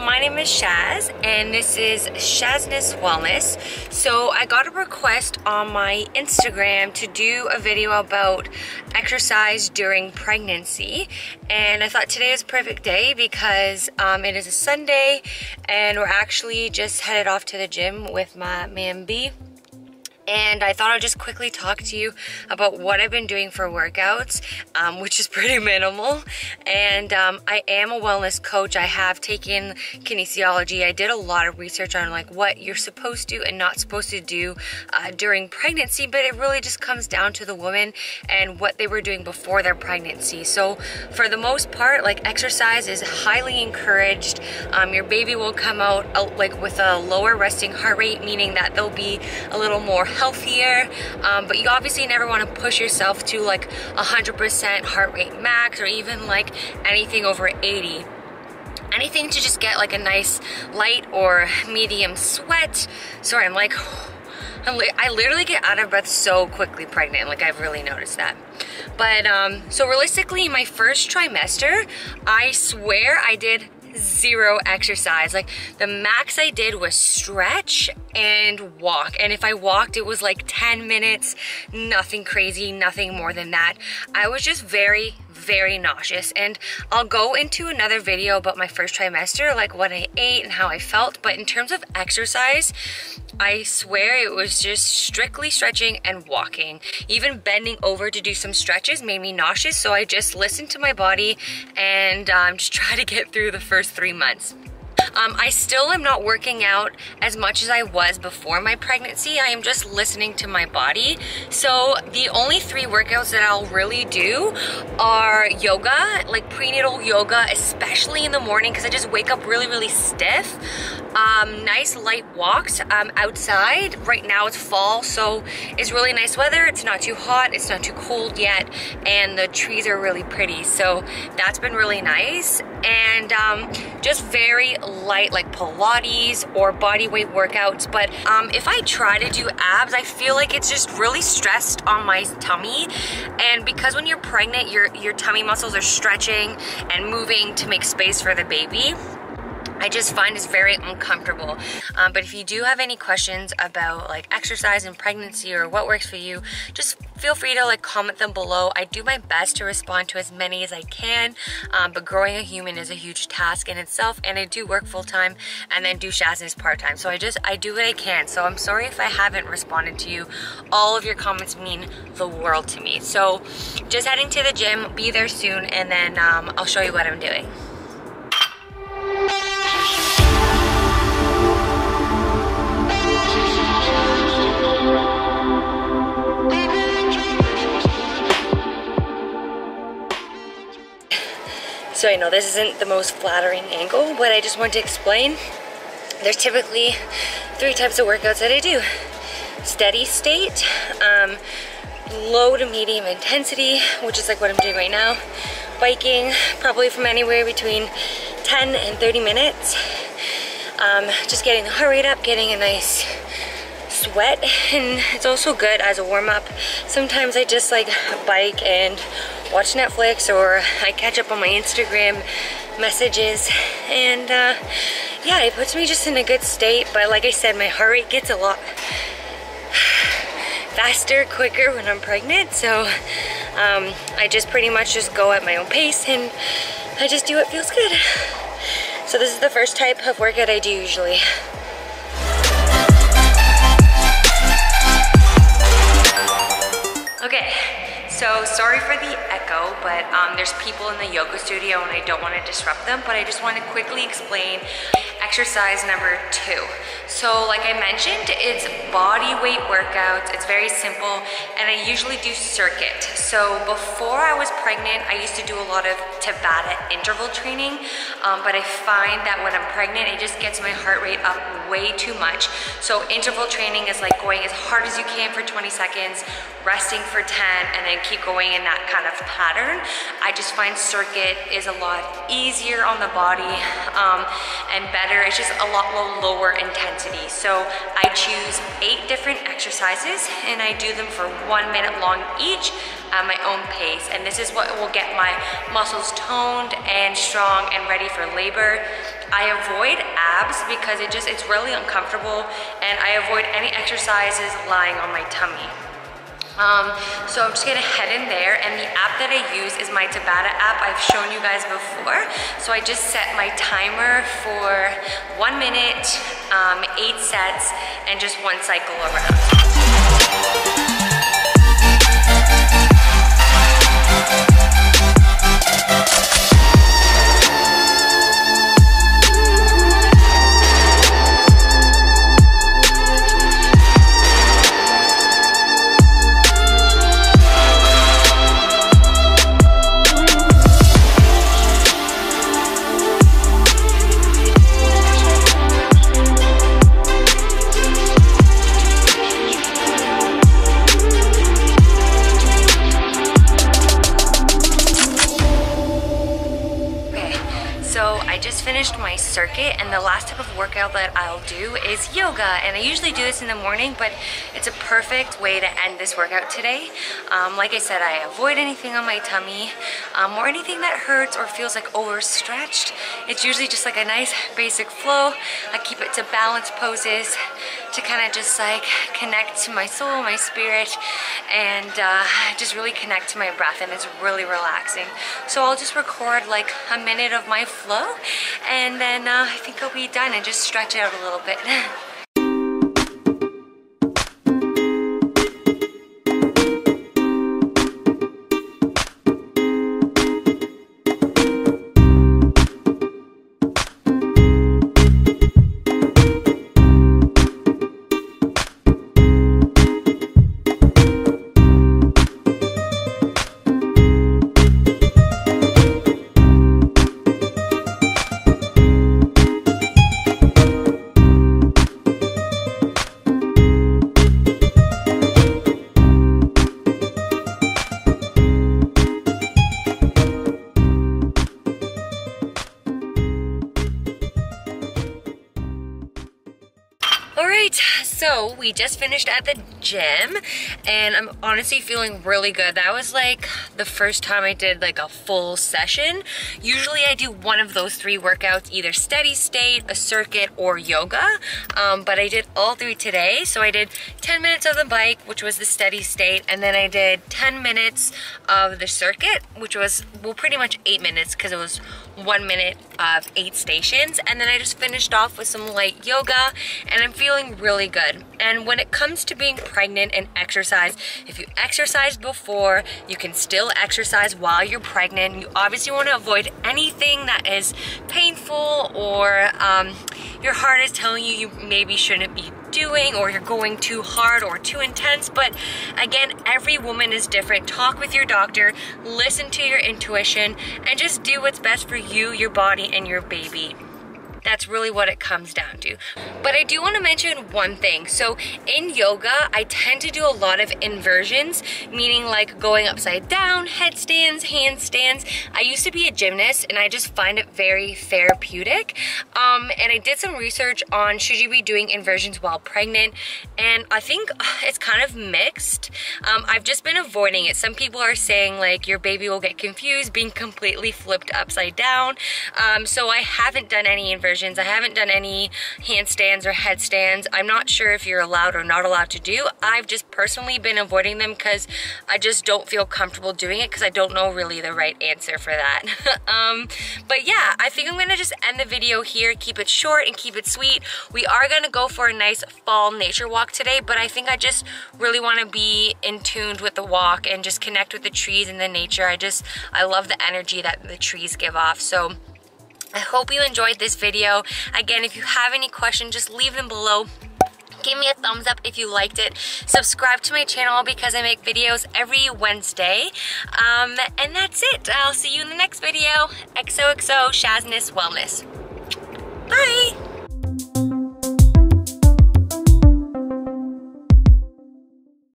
my name is Shaz and this is Shazness Wellness. So I got a request on my Instagram to do a video about exercise during pregnancy, and I thought today was a perfect day because it is a Sunday and we're actually just headed off to the gym with my man B. And I thought I'd just quickly talk to you about what I've been doing for workouts, which is pretty minimal. And I am a wellness coach. I have taken kinesiology. I did a lot of research on like what you're supposed to and not supposed to do during pregnancy, but it really just comes down to the woman and what they were doing before their pregnancy. So for the most part, like exercise is highly encouraged. Your baby will come out like with a lower resting heart rate, meaning that they'll be a little more healthier, but you obviously never want to push yourself to like 100% heart rate max or even like anything over 80. Anything to just get like a nice light or medium sweat. Sorry, I literally get out of breath so quickly pregnant, like I've really noticed that. But so realistically, my first trimester, I swear I did zero exercise. Like the max I did was stretch and walk, and if I walked it was like 10 minutes, nothing crazy, nothing more than that. I was just very nauseous, and I'll go into another video about my first trimester, like what I ate and how I felt. But in terms of exercise, I swear it was just strictly stretching and walking. Even bending over to do some stretches made me nauseous, so I just listened to my body and just try to get through the first 3 months. I still am not working out as much as I was before my pregnancy. I am just listening to my body. So the only 3 workouts that I'll really do are yoga, like prenatal yoga, especially in the morning because I just wake up really stiff. Nice light walks outside. Right now it's fall, so it's really nice weather. It's not too hot, it's not too cold yet, and the trees are really pretty. So that's been really nice. And just very light like Pilates or bodyweight workouts. But if I try to do abs, I feel like it's just really stressed on my tummy. And because when you're pregnant, your tummy muscles are stretching and moving to make space for the baby, I just find it's very uncomfortable. But if you do have any questions about like exercise and pregnancy or what works for you, just feel free to like comment them below. I do my best to respond to as many as I can, but growing a human is a huge task in itself, and I do work full-time and then do Shazness part-time. So I do what I can. So I'm sorry if I haven't responded to you. All of your comments mean the world to me. So just heading to the gym, be there soon, and then I'll show you what I'm doing. So I know this isn't the most flattering angle, but I just want to explain. There's typically 3 types of workouts that I do. Steady state, low to medium intensity, which is like what I'm doing right now. Biking, probably from anywhere between 10 and 30 minutes. Just getting the heart rate up, getting a nice sweat, and it's also good as a warm-up. Sometimes I just like bike and watch Netflix, or I catch up on my Instagram messages, and yeah, it puts me just in a good state. But like I said, my heart rate gets a lot faster, quicker when I'm pregnant, so I just pretty much just go at my own pace and I just do what feels good. So this is the first type of workout I do usually. Okay, so sorry for the echo, but there's people in the yoga studio and I don't want to disrupt them, but I just want to quickly explain exercise number 2. So like I mentioned, it's body weight workouts. It's very simple, and I usually do circuit. So before I was pregnant, I used to do a lot of Tabata interval training, but I find that when I'm pregnant, it just gets my heart rate up way too much. So interval training is like going as hard as you can for 20 seconds, resting for 10, and then keep going in that kind of pattern. I just find circuit is a lot easier on the body and better better. It's just a lot lower intensity. So I choose 8 different exercises and I do them for 1 minute long each at my own pace. And this is what will get my muscles toned and strong and ready for labor. I avoid abs because it's really uncomfortable, and I avoid any exercises lying on my tummy. So I'm just gonna head in there, and the app that I use is my Tabata app. I've shown you guys before. So I just set my timer for 1 minute, 8 sets, and just 1 cycle around. Finished my circuit, and the last type of workout that I'll do is yoga, and I usually do this in the morning, but it's a perfect way to end this workout today. Like I said, I avoid anything on my tummy or anything that hurts or feels like overstretched. It's usually just like a nice basic flow. I keep it to balance poses to kind of just like connect to my soul, my spirit, and just really connect to my breath, and it's really relaxing. So I'll just record like a minute of my flow, and then I think I'll be done and just stretch out a little bit. So we just finished at the gym, and I'm honestly feeling really good. That was like the first time I did like a full session. Usually I do one of those 3 workouts, either steady state, a circuit, or yoga, but I did all 3 today. So I did 10 minutes of the bike, which was the steady state, and then I did 10 minutes of the circuit, which was, well, pretty much 8 minutes because it was 1 minute of 8 stations, and then I just finished off with some light yoga, and I'm feeling really good. And when it comes to being pregnant and exercise, if you exercised before, you can still exercise while you're pregnant. You obviously want to avoid anything that is painful or your heart is telling you you maybe shouldn't be doing, or you're going too hard or too intense. But again, every woman is different. Talk with your doctor, listen to your intuition, and just do what's best for you, your body, and your baby. That's really what it comes down to. But I do want to mention one thing. So in yoga, I tend to do a lot of inversions, meaning like going upside down, headstands, handstands. I used to be a gymnast and I just find it very therapeutic. And I did some research on should you be doing inversions while pregnant, and I think it's kind of mixed. I've just been avoiding it. Some people are saying like your baby will get confused being completely flipped upside down. So I haven't done any inversions. I haven't done any handstands or headstands. I'm not sure if you're allowed or not allowed to do. I've just personally been avoiding them because I just don't feel comfortable doing it because I don't know really the right answer for that. But yeah, I think I'm gonna just end the video here, keep it short and keep it sweet. We are gonna go for a nice fall nature walk today, but I think I just really wanna be in tune with the walk and just connect with the trees and the nature. I love the energy that the trees give off. So I hope you enjoyed this video. Again, if you have any questions, just leave them below. Give me a thumbs up if you liked it. Subscribe to my channel because I make videos every Wednesday. And that's it. I'll see you in the next video. XOXO Shazness Wellness. Bye!